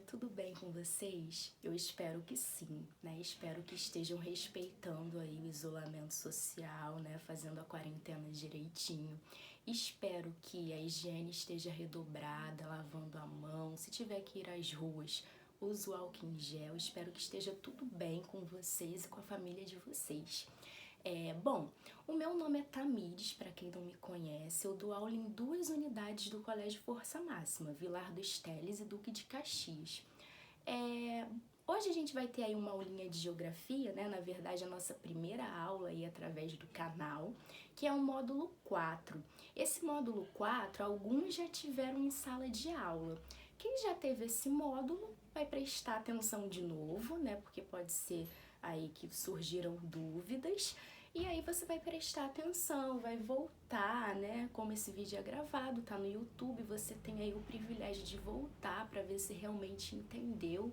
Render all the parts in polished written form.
tudo bem com vocês? Eu espero que sim, né? Espero que estejam respeitando aí o isolamento social, né? Fazendo a quarentena direitinho. Espero que a higiene esteja redobrada, lavando a mão. Se tiver que ir às ruas, use o álcool em gel. Espero que esteja tudo bem com vocês e com a família de vocês. Bom, o meu nome é Tamires, para quem não me conhece, eu dou aula em 2 unidades do Colégio Força Máxima, Vilar dos Teles e Duque de Caxias. Hoje a gente vai ter aí uma aulinha de geografia, né? Na verdade, a nossa primeira aula aí através do canal, que é o módulo 4. Esse módulo 4, alguns já tiveram em sala de aula. Quem já teve esse módulo vai prestar atenção de novo, né? Porque pode ser aí que surgiram dúvidas. E aí você vai prestar atenção, vai voltar, né? Como esse vídeo é gravado, tá no YouTube, você tem aí o privilégio de voltar para ver se realmente entendeu.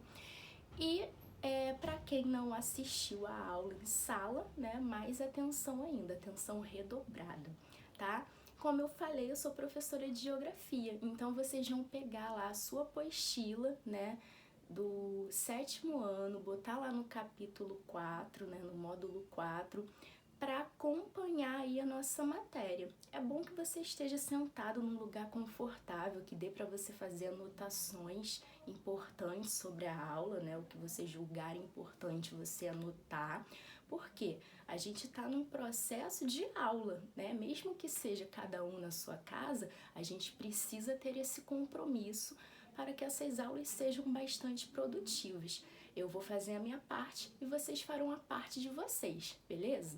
E para quem não assistiu a aula em sala, né? Mais atenção ainda, atenção redobrada, tá? Como eu falei, eu sou professora de geografia, então vocês vão pegar lá a sua apostila, né? Do 7º ano, botar lá no capítulo 4, né? No módulo 4, para acompanhar aí a nossa matéria. É bom que você esteja sentado num lugar confortável, que dê para você fazer anotações importantes sobre a aula, né? O que você julgar importante você anotar, porque a gente está num processo de aula, né? Mesmo que seja cada um na sua casa, a gente precisa ter esse compromisso para que essas aulas sejam bastante produtivas. Eu vou fazer a minha parte e vocês farão a parte de vocês, beleza?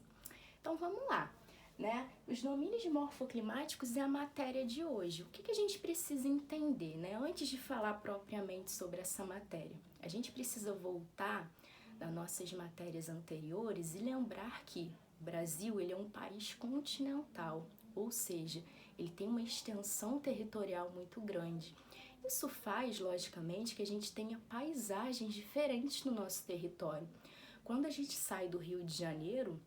Então vamos lá, né? Os domínios morfoclimáticos é a matéria de hoje. O que a gente precisa entender, né? Antes de falar propriamente sobre essa matéria, a gente precisa voltar das nossas matérias anteriores e lembrar que o Brasil ele é um país continental, ou seja, ele tem uma extensão territorial muito grande. Isso faz, logicamente, que a gente tenha paisagens diferentes no nosso território. Quando a gente sai do Rio de Janeiro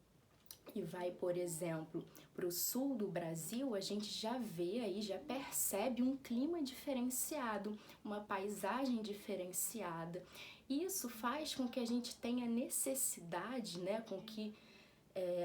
e vai, por exemplo, para o sul do Brasil, a gente já vê aí, já percebe um clima diferenciado, uma paisagem diferenciada. Isso faz com que a gente tenha necessidade, né, com que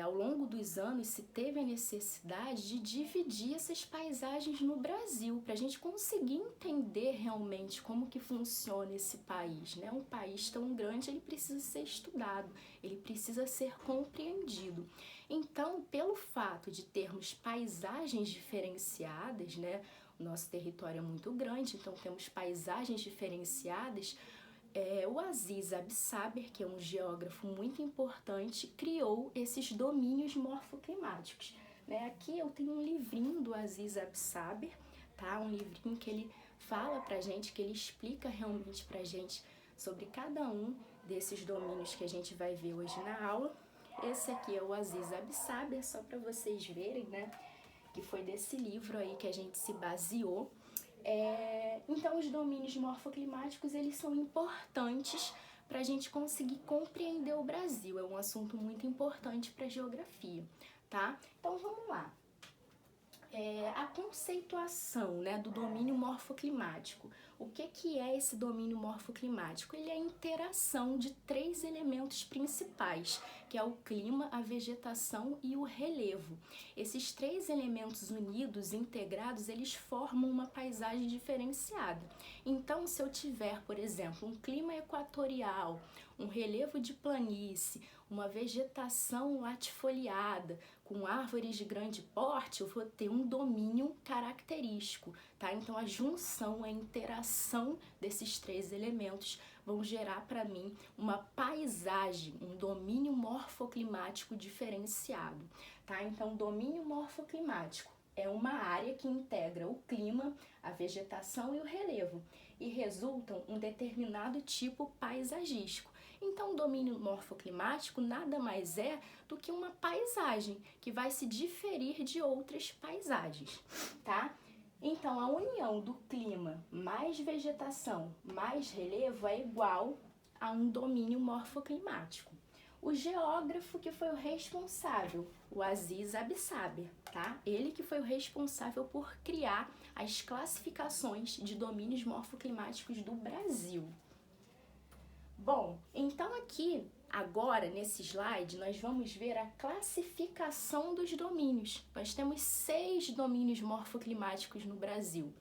ao longo dos anos se teve a necessidade de dividir essas paisagens no Brasil, para a gente conseguir entender realmente como que funciona esse país, né? Um país tão grande, ele precisa ser estudado, ele precisa ser compreendido. Então, pelo fato de termos paisagens diferenciadas, né? O nosso território é muito grande, então temos paisagens diferenciadas. O Aziz Absaber, que é um geógrafo muito importante, criou esses domínios morfoclimáticos, né? Aqui eu tenho um livrinho do Aziz Absaber, tá? Um livrinho que ele fala pra gente, que ele explica realmente pra gente sobre cada um desses domínios que a gente vai ver hoje na aula. Esse aqui é o Aziz Absaber, só para vocês verem, né? Que foi desse livro aí que a gente se baseou. Então, os domínios morfoclimáticos, eles são importantes para a gente conseguir compreender o Brasil. É um assunto muito importante para a geografia, tá? Então, vamos lá. A conceituação, né, do domínio morfoclimático. O que é esse domínio morfoclimático? Ele é a interação de 3 elementos principais, que é o clima, a vegetação e o relevo. Esses 3 elementos unidos, integrados, eles formam uma paisagem diferenciada. Então, se eu tiver, por exemplo, um clima equatorial, um relevo de planície, uma vegetação latifoliada, com árvores de grande porte, eu vou ter um domínio característico, tá? Então, a junção, a interação desses 3 elementos vão gerar para mim uma paisagem, um domínio morfoclimático diferenciado, tá? Então, domínio morfoclimático é uma área que integra o clima, a vegetação e o relevo e resultam um determinado tipo paisagístico. Então, o domínio morfoclimático nada mais é do que uma paisagem que vai se diferir de outras paisagens, tá? Então, a união do clima mais vegetação mais relevo é igual a um domínio morfoclimático. O geógrafo que foi o responsável, o Aziz Absaber, tá? Ele que foi o responsável por criar as classificações de domínios morfoclimáticos do Brasil. Bom, então aqui, agora, nesse slide, nós vamos ver a classificação dos domínios. Nós temos 6 domínios morfoclimáticos no Brasil: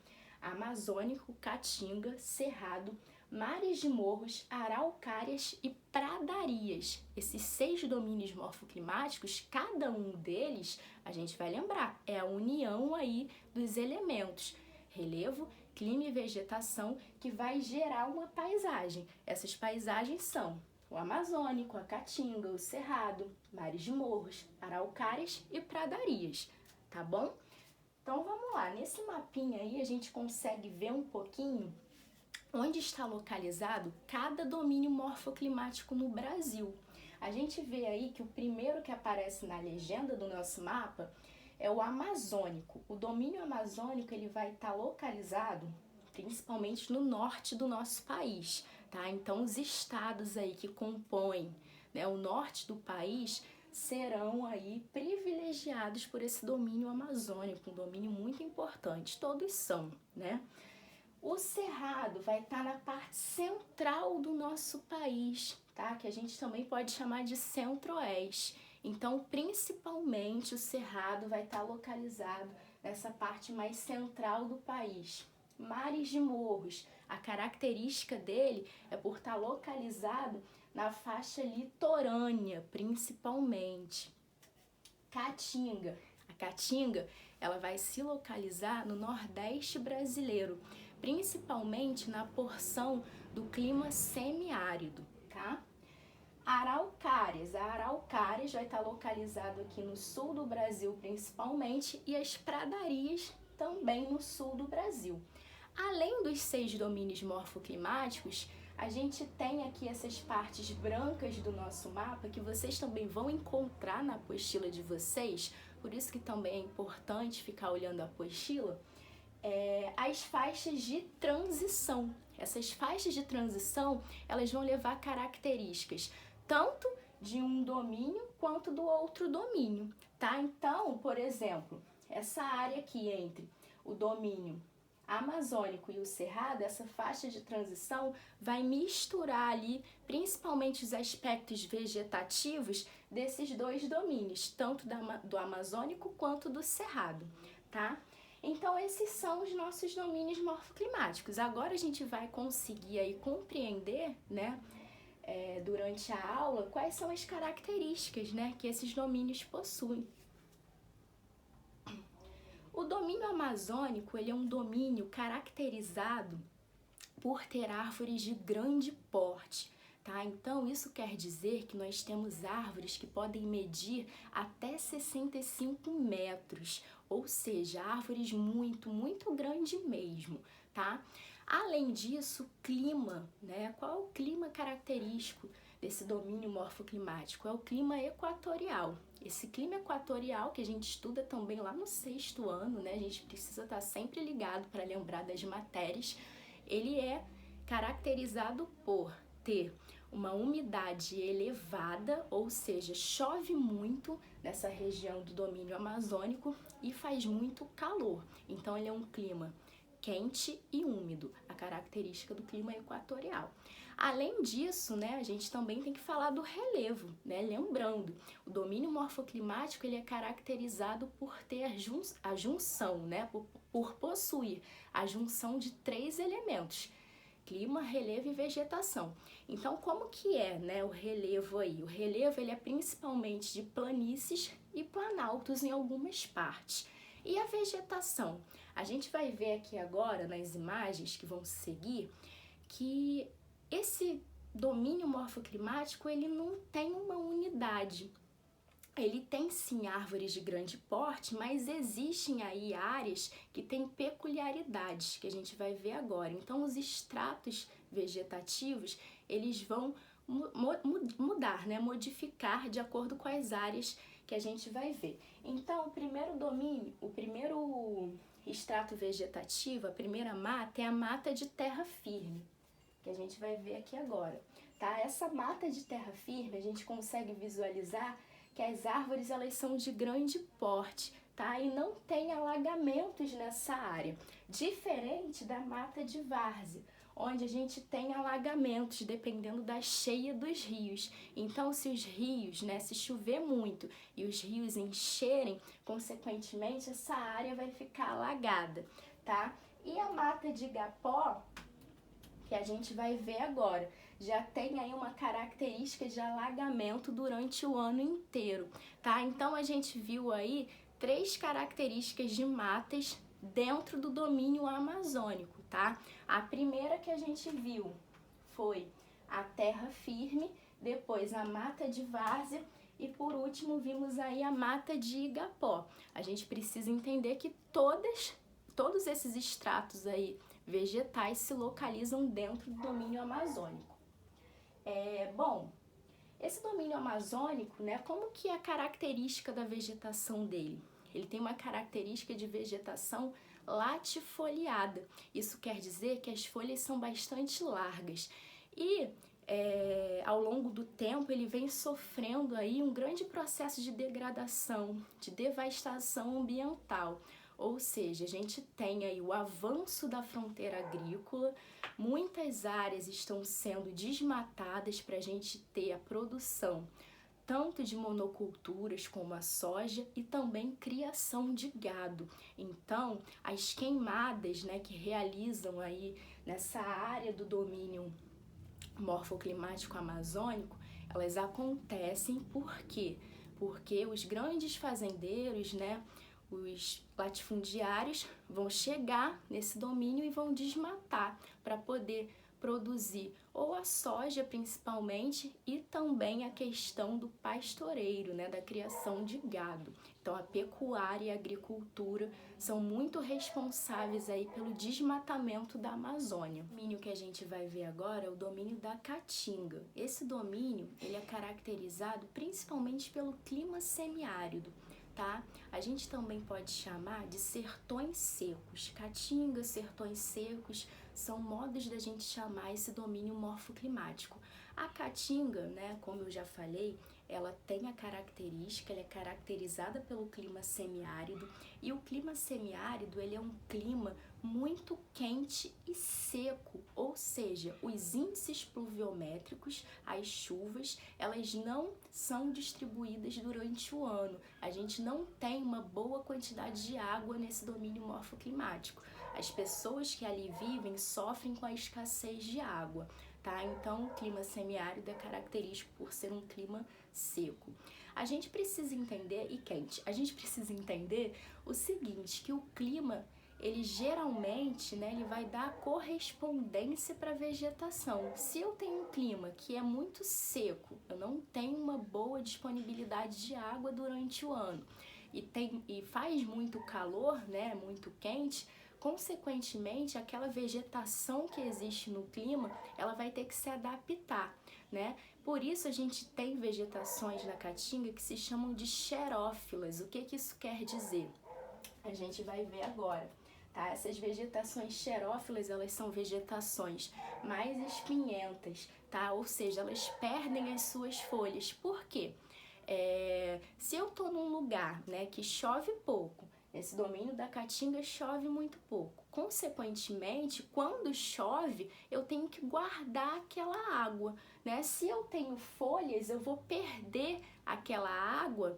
Amazônico, Caatinga, Cerrado, Mares de Morros, Araucárias e Pradarias. Esses 6 domínios morfoclimáticos, cada um deles, a gente vai lembrar, é a união aí dos elementos: relevo, clima e vegetação, que vai gerar uma paisagem. Essas paisagens são o Amazônico, a Caatinga, o Cerrado, Mares de Morros, Araucárias e Pradarias, tá bom? Então vamos lá, nesse mapinha aí a gente consegue ver um pouquinho onde está localizado cada domínio morfoclimático no Brasil. A gente vê aí que o primeiro que aparece na legenda do nosso mapa é o Amazônico. O domínio amazônico ele vai estar localizado principalmente no norte do nosso país, tá? Então os estados aí que compõem, né, o norte do país serão aí privilegiados por esse domínio amazônico, um domínio muito importante. Todos são, né? O Cerrado vai estar na parte central do nosso país, tá? Que a gente também pode chamar de centro-oeste. Então, principalmente, o Cerrado vai estar localizado nessa parte mais central do país. Mares de Morros, a característica dele é por estar localizado na faixa litorânea, principalmente. Caatinga. A Caatinga, ela vai se localizar no Nordeste brasileiro, principalmente na porção do clima semiárido, tá? Araucárias. A Araucárias vai estar localizado aqui no sul do Brasil principalmente e as Pradarias também no sul do Brasil. Além dos 6 domínios morfoclimáticos, a gente tem aqui essas partes brancas do nosso mapa que vocês também vão encontrar na apostila de vocês, por isso que também é importante ficar olhando a apostila. As faixas de transição. Essas faixas de transição, elas vão levar características tanto de um domínio quanto do outro domínio, tá? Então, por exemplo, essa área aqui entre o domínio amazônico e o cerrado, essa faixa de transição vai misturar ali principalmente os aspectos vegetativos desses 2 domínios, tanto do amazônico quanto do cerrado, tá? Então, esses são os nossos domínios morfoclimáticos. Agora a gente vai conseguir aí compreender, né, durante a aula, quais são as características, né, que esses domínios possuem. O domínio amazônico, ele é um domínio caracterizado por ter árvores de grande porte, tá? Então, isso quer dizer que nós temos árvores que podem medir até 65 metros, ou seja, árvores muito, muito grandes mesmo, tá? Além disso, clima, né? Qual é o clima característico desse domínio morfoclimático? É o clima equatorial. Esse clima equatorial que a gente estuda também lá no 6º ano, né? A gente precisa estar sempre ligado para lembrar das matérias. Ele é caracterizado por ter uma umidade elevada, ou seja, chove muito nessa região do domínio amazônico e faz muito calor. Então, ele é um clima quente e úmido, a característica do clima equatorial. Além disso, né, a gente também tem que falar do relevo, né? Lembrando, o domínio morfoclimático ele é caracterizado por ter a junção, né, por possuir a junção de 3 elementos: clima, relevo e vegetação. Então, como que é, né, o relevo aí? O relevo ele é principalmente de planícies e planaltos em algumas partes. E a vegetação? A gente vai ver aqui agora, nas imagens que vão seguir, que esse domínio morfoclimático ele não tem uma unidade. Ele tem sim árvores de grande porte, mas existem aí áreas que têm peculiaridades, que a gente vai ver agora. Então, os estratos vegetativos, eles vão mudar, né? Modificar de acordo com as áreas que a gente vai ver. Então, o primeiro domínio, o primeiro extrato vegetativo, a primeira mata é a mata de terra firme, que a gente vai ver aqui agora, tá? Essa mata de terra firme, a gente consegue visualizar que as árvores elas são de grande porte, tá? E não tem alagamentos nessa área, diferente da mata de várzea, onde a gente tem alagamentos, dependendo da cheia dos rios. Então, se os rios, né, se chover muito e os rios encherem, consequentemente, essa área vai ficar alagada, tá? E a mata de igapó, que a gente vai ver agora, já tem aí uma característica de alagamento durante o ano inteiro, tá? Então, a gente viu aí 3 características de matas dentro do domínio amazônico, tá? A primeira que a gente viu foi a terra firme, depois a mata de várzea e por último vimos aí a mata de igapó. A gente precisa entender que todos esses estratos aí vegetais se localizam dentro do domínio amazônico. Bom, esse domínio amazônico, né, como que é a característica da vegetação dele? Ele tem uma característica de vegetação latifoliada. Isso quer dizer que as folhas são bastante largas e ao longo do tempo ele vem sofrendo aí um grande processo de degradação, de devastação ambiental. Ou seja, a gente tem aí o avanço da fronteira agrícola, muitas áreas estão sendo desmatadas para a gente ter a produção tanto de monoculturas como a soja e também criação de gado. Então, as queimadas, né, que realizam aí nessa área do domínio morfoclimático amazônico, elas acontecem por quê? Porque os grandes fazendeiros, né, os latifundiários vão chegar nesse domínio e vão desmatar para poder produzir ou a soja principalmente e também a questão do pastoreiro, né, da criação de gado. Então a pecuária e a agricultura são muito responsáveis aí pelo desmatamento da Amazônia. O domínio que a gente vai ver agora é o domínio da Caatinga. Esse domínio ele é caracterizado principalmente pelo clima semiárido, tá? A gente também pode chamar de sertões secos. Caatinga, sertões secos são modos da gente chamar esse domínio morfoclimático. A Caatinga, né, como eu já falei, ela tem a característica, ela é caracterizada pelo clima semiárido e o clima semiárido ele é um clima muito quente e seco, ou seja, os índices pluviométricos, as chuvas, elas não são distribuídas durante o ano. A gente não tem uma boa quantidade de água nesse domínio morfoclimático. As pessoas que ali vivem sofrem com a escassez de água, tá? Então, o clima semiárido é característico por ser um clima seco. A gente precisa entender, e quente, a gente precisa entender o seguinte, que o clima, ele geralmente, né, ele vai dar correspondência para a vegetação. Se eu tenho um clima que é muito seco, eu não tenho uma boa disponibilidade de água durante o ano, e faz muito calor, né, muito quente, consequentemente, aquela vegetação que existe no clima, ela vai ter que se adaptar, né? Por isso a gente tem vegetações na Caatinga que se chamam de xerófilas. O que isso quer dizer? A gente vai ver agora, tá? Essas vegetações xerófilas, elas são vegetações mais espinhentas, tá? Ou seja, elas perdem as suas folhas. Por quê? Se eu tô num lugar, né, que chove pouco, esse domínio da Caatinga chove muito pouco. Consequentemente, quando chove, eu tenho que guardar aquela água, né? Se eu tenho folhas, eu vou perder aquela água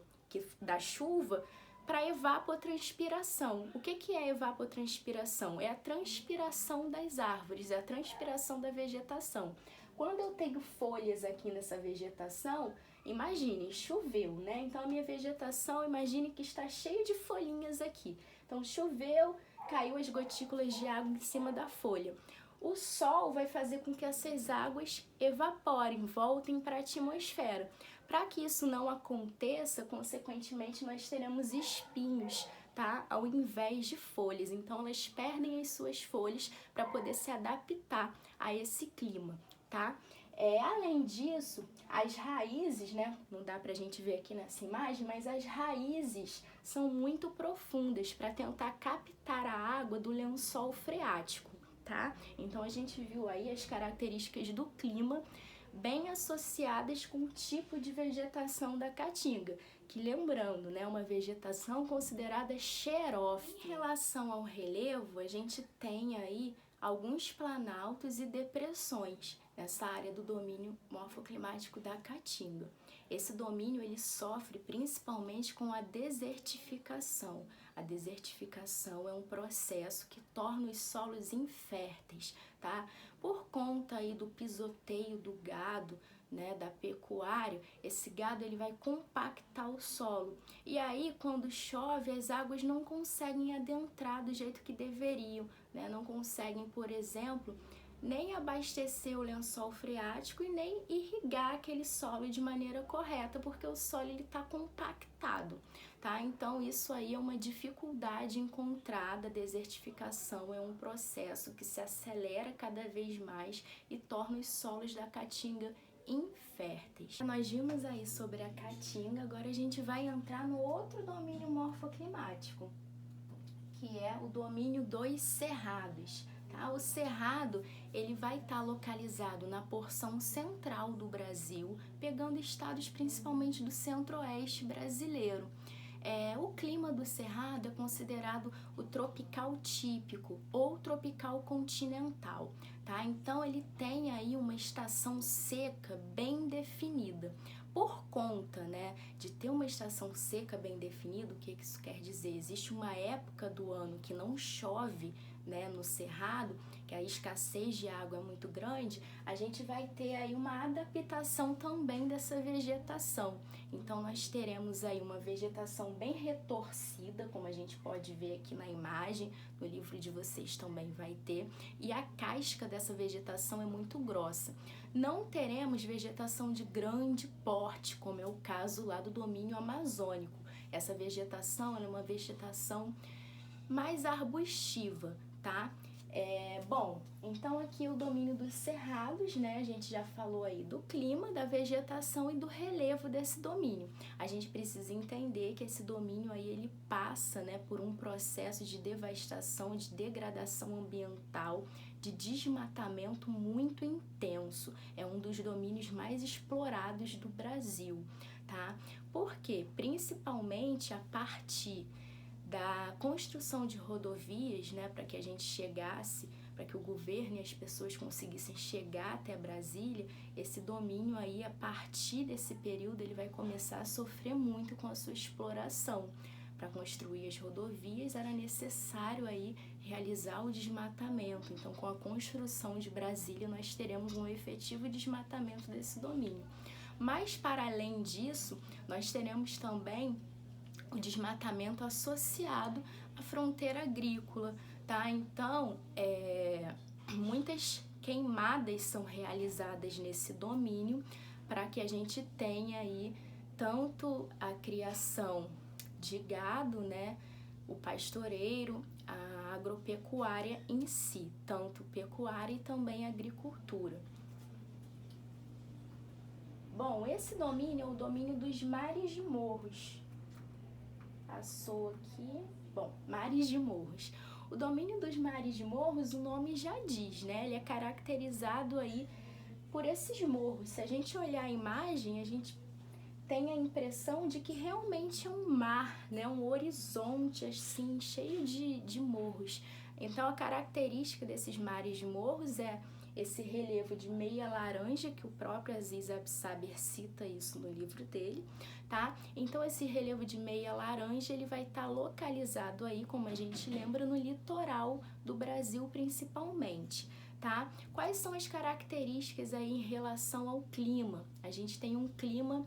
da chuva para evapotranspiração. O que é evapotranspiração? É a transpiração das árvores, é a transpiração da vegetação. Quando eu tenho folhas aqui nessa vegetação, imagine, choveu, né? Então a minha vegetação, imagine que está cheia de folhinhas aqui. Então choveu, caiu as gotículas de água em cima da folha. O sol vai fazer com que essas águas evaporem, voltem para a atmosfera. Para que isso não aconteça, consequentemente nós teremos espinhos, tá? Ao invés de folhas. Então elas perdem as suas folhas para poder se adaptar a esse clima, tá? Além disso, as raízes, né? Não dá pra gente ver aqui nessa imagem, mas as raízes são muito profundas para tentar captar a água do lençol freático, tá? Então a gente viu aí as características do clima bem associadas com o tipo de vegetação da Caatinga, que lembrando, né, uma vegetação considerada xerófila. Em relação ao relevo, a gente tem aí alguns planaltos e depressões nessa área do domínio morfoclimático da Caatinga. Esse domínio ele sofre principalmente com a desertificação. A desertificação é um processo que torna os solos inférteis, tá? Por conta aí do pisoteio do gado, né, da pecuária, esse gado ele vai compactar o solo. E aí, quando chove, as águas não conseguem adentrar do jeito que deveriam, né? Não conseguem, por exemplo, nem abastecer o lençol freático e nem irrigar aquele solo de maneira correta, porque o solo está compactado, tá? Então isso aí é uma dificuldade encontrada. A desertificação é um processo que se acelera cada vez mais e torna os solos da Caatinga inférteis. Nós vimos aí sobre a Caatinga, agora a gente vai entrar no outro domínio morfoclimático, que é o domínio dos cerrados. Tá? O cerrado ele vai estar localizado na porção central do Brasil, pegando estados principalmente do centro-oeste brasileiro. O clima do cerrado é considerado o tropical típico ou tropical continental, tá? Então ele tem aí uma estação seca bem definida. Por conta, né, de ter uma estação seca bem definida, o que isso quer dizer? Existe uma época do ano que não chove, né, no cerrado, que a escassez de água é muito grande, a gente vai ter aí uma adaptação também dessa vegetação. Então nós teremos aí uma vegetação bem retorcida, como a gente pode ver aqui na imagem, no livro de vocês também vai ter, e a casca dessa vegetação é muito grossa. Não teremos vegetação de grande porte, como é o caso lá do domínio amazônico. Essa vegetação é uma vegetação mais arbustiva, tá? Bom, então aqui o domínio dos cerrados, né? A gente já falou aí do clima, da vegetação e do relevo desse domínio. A gente precisa entender que esse domínio aí ele passa, né, por um processo de devastação, de degradação ambiental, de desmatamento muito intenso. É um dos domínios mais explorados do Brasil, tá? Por quê? Principalmente a partir da construção de rodovias, né, para que a gente chegasse, para que o governo e as pessoas conseguissem chegar até Brasília, esse domínio aí, a partir desse período, ele vai começar a sofrer muito com a sua exploração. Para construir as rodovias era necessário aí realizar o desmatamento. Então, com a construção de Brasília, nós teremos um efetivo desmatamento desse domínio. Mas, para além disso, nós teremos também o desmatamento associado à fronteira agrícola, tá? Então, muitas queimadas são realizadas nesse domínio para que a gente tenha aí tanto a criação de gado, né, o pastoreiro, a agropecuária em si, tanto pecuária e também agricultura. Bom, esse domínio é o domínio dos mares de morros. Passou aqui, bom, mares de morros. O domínio dos mares de morros, o nome já diz, né? Ele é caracterizado aí por esses morros. Se a gente olhar a imagem, a gente tem a impressão de que realmente é um mar, né? Um horizonte assim, cheio de morros. Então a característica desses mares de morros é esse relevo de meia laranja, que o próprio Aziz Absaber cita isso no livro dele, tá? Então esse relevo de meia laranja, ele vai estar localizado aí, como a gente lembra, no litoral do Brasil principalmente, tá? Quais são as características aí em relação ao clima? A gente tem um clima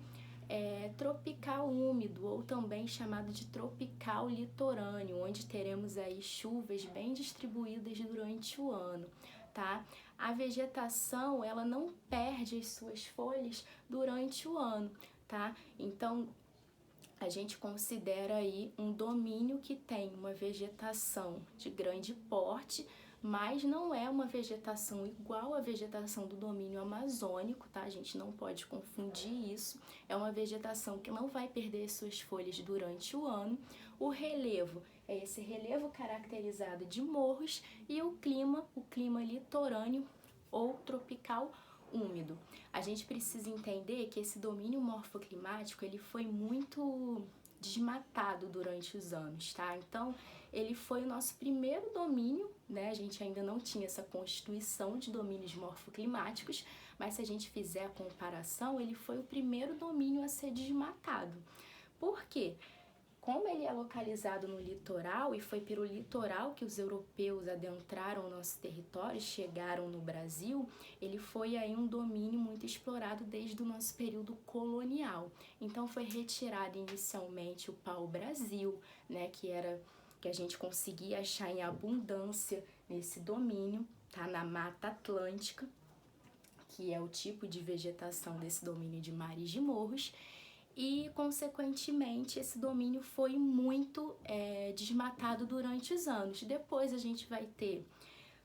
tropical úmido, ou também chamado de tropical litorâneo, onde teremos aí chuvas bem distribuídas durante o ano, tá? A vegetação, ela não perde as suas folhas durante o ano, tá? Então, a gente considera aí um domínio que tem uma vegetação de grande porte, mas não é uma vegetação igual à vegetação do domínio amazônico, tá? A gente não pode confundir isso. É uma vegetação que não vai perder suas folhas durante o ano. O relevo é esse relevo caracterizado de morros, e o clima litorâneo ou tropical úmido. A gente precisa entender que esse domínio morfoclimático ele foi muito desmatado durante os anos, tá? Então, ele foi o nosso primeiro domínio, né? A gente ainda não tinha essa constituição de domínios morfoclimáticos, mas se a gente fizer a comparação, ele foi o primeiro domínio a ser desmatado. Por quê? Como ele é localizado no litoral, e foi pelo litoral que os europeus adentraram o nosso território, chegaram no Brasil, ele foi aí um domínio muito explorado desde o nosso período colonial. Então foi retirado inicialmente o pau-brasil, né, que a gente conseguia achar em abundância nesse domínio, tá, na Mata Atlântica, que é o tipo de vegetação desse domínio de mares de morros, e, consequentemente, esse domínio foi muito desmatado durante os anos. Depois a gente vai ter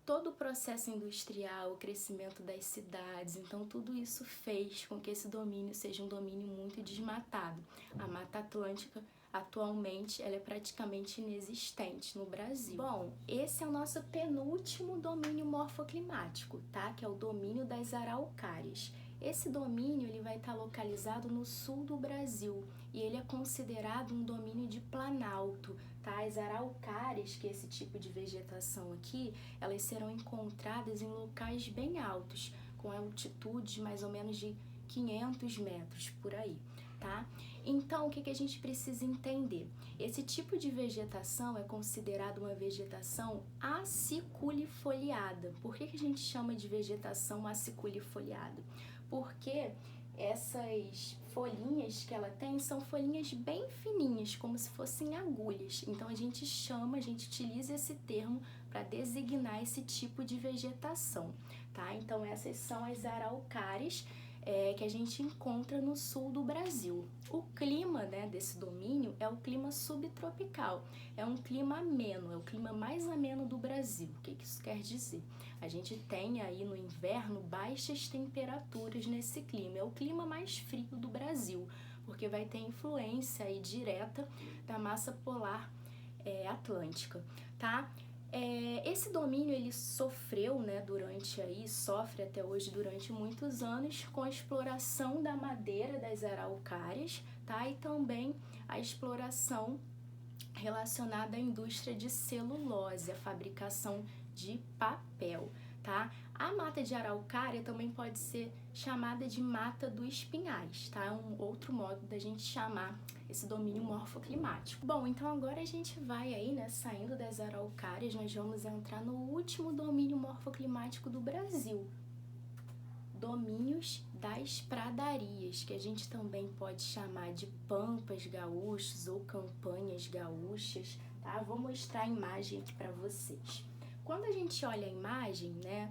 todo o processo industrial, o crescimento das cidades, então tudo isso fez com que esse domínio seja um domínio muito desmatado. A Mata Atlântica, atualmente, ela é praticamente inexistente no Brasil. Bom, esse é o nosso penúltimo domínio morfoclimático, tá? Que é o domínio das araucárias. Esse domínio ele vai estar localizado no sul do Brasil e ele é considerado um domínio de planalto, tá? As araucárias, que é esse tipo de vegetação aqui, elas serão encontradas em locais bem altos, com altitude de mais ou menos de 500 metros por aí, tá? Então, o que a gente precisa entender? Esse tipo de vegetação é considerado uma vegetação aciculifoliada. Por que a gente chama de vegetação aciculifoliada? Porque essas folhinhas que ela tem são folhinhas bem fininhas, como se fossem agulhas. Então a gente utiliza esse termo para designar esse tipo de vegetação, tá? Então essas são as araucárias que a gente encontra no sul do Brasil. O clima, né, desse domínio é o clima subtropical, é um clima ameno, é o clima mais ameno do Brasil. O que isso quer dizer? A gente tem aí no inverno baixas temperaturas nesse clima, é o clima mais frio do Brasil, porque vai ter influência aí direta da massa polar atlântica, tá? Esse domínio ele sofreu, né, sofre até hoje durante muitos anos com a exploração da madeira das araucárias, tá? E também a exploração relacionada à indústria de celulose, a fabricação de papel, tá? A mata de araucária também pode ser chamada de mata dos pinhais, tá? É um outro modo da gente chamar esse domínio morfoclimático. Bom, então agora a gente vai aí, né, saindo das araucárias, nós vamos entrar no último domínio morfoclimático do Brasil, domínios das pradarias, que a gente também pode chamar de pampas gaúchos ou campanhas gaúchas, tá? Vou mostrar a imagem aqui para vocês. Quando a gente olha a imagem, né,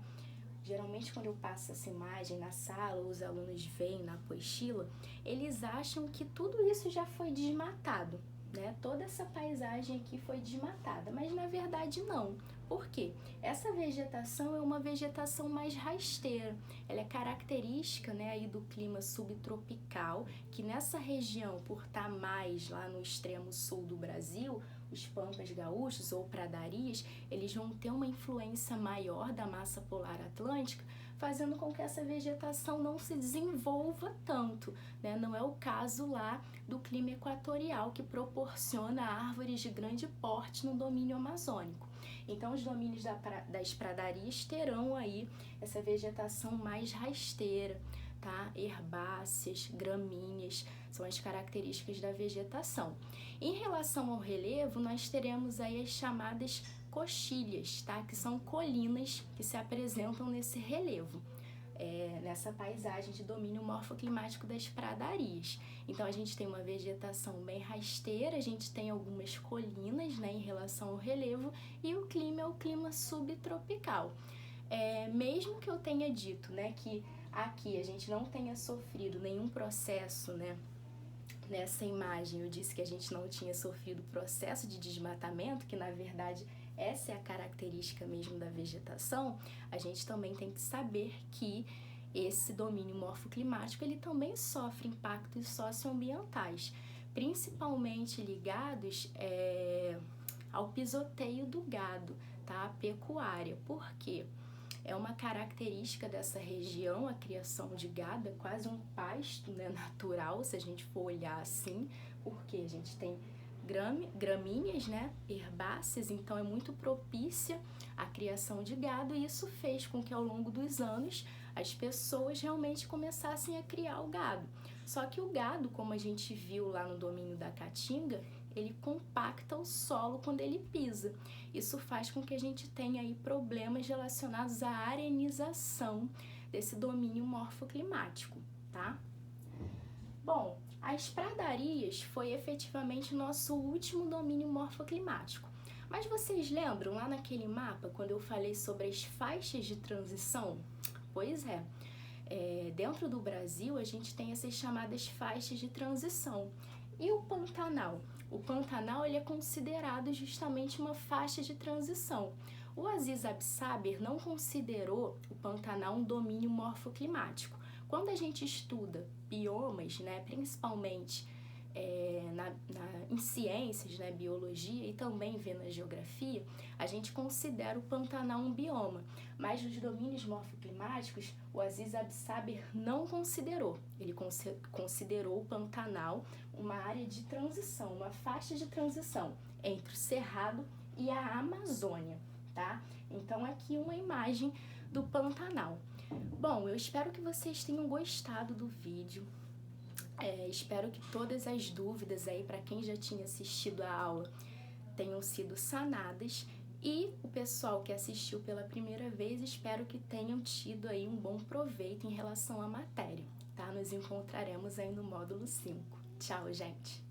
geralmente quando eu passo essa imagem na sala, os alunos veem na apostila, eles acham que tudo isso já foi desmatado, né? Toda essa paisagem aqui foi desmatada, mas na verdade não. Por quê? Essa vegetação é uma vegetação mais rasteira, ela é característica, né, aí do clima subtropical, que nessa região, por estar mais lá no extremo sul do Brasil, os pampas gaúchos ou pradarias, eles vão ter uma influência maior da massa polar atlântica, fazendo com que essa vegetação não se desenvolva tanto, né? Não é o caso lá do clima equatorial, que proporciona árvores de grande porte no domínio amazônico. Então, os domínios das pradarias terão aí essa vegetação mais rasteira, tá? Herbáceas, gramíneas, são as características da vegetação. Em relação ao relevo, nós teremos aí as chamadas coxilhas, tá? Que são colinas que se apresentam nesse relevo, nessa paisagem de domínio morfoclimático das pradarias. Então, a gente tem uma vegetação bem rasteira, a gente tem algumas colinas, né, em relação ao relevo, e o clima é o clima subtropical. Mesmo que eu tenha dito, né, que aqui a gente não tenha sofrido nenhum processo, né, nessa imagem eu disse que a gente não tinha sofrido processo de desmatamento, que na verdade essa é a característica mesmo da vegetação, a gente também tem que saber que esse domínio morfoclimático ele também sofre impactos socioambientais, principalmente ligados ao pisoteio do gado, tá? A pecuária. Por quê? É uma característica dessa região, a criação de gado, é quase um pasto, né, natural, se a gente for olhar assim, porque a gente tem gramíneas, né, herbáceas, então é muito propícia a criação de gado, e isso fez com que ao longo dos anos as pessoas realmente começassem a criar o gado. Só que o gado, como a gente viu lá no domínio da Caatinga, ele compacta o solo quando ele pisa. Isso faz com que a gente tenha aí problemas relacionados à arenização desse domínio morfoclimático, tá? Bom, as pradarias foi efetivamente nosso último domínio morfoclimático. Mas vocês lembram lá naquele mapa, quando eu falei sobre as faixas de transição? Pois é, dentro do Brasil a gente tem essas chamadas faixas de transição. E o Pantanal? O Pantanal ele é considerado justamente uma faixa de transição. O Aziz Absaber não considerou o Pantanal um domínio morfoclimático. Quando a gente estuda biomas, né, principalmente em ciências, né, biologia e também vê na geografia, a gente considera o Pantanal um bioma, mas nos domínios morfoclimáticos o Aziz Absaber não considerou. Ele considerou o Pantanal uma área de transição, uma faixa de transição entre o Cerrado e a Amazônia, tá? Então aqui uma imagem do Pantanal. Bom, eu espero que vocês tenham gostado do vídeo. Espero que todas as dúvidas aí para quem já tinha assistido a aula tenham sido sanadas, e o pessoal que assistiu pela primeira vez, espero que tenham tido aí um bom proveito em relação à matéria, tá? Nos encontraremos aí no módulo 5. Tchau, gente!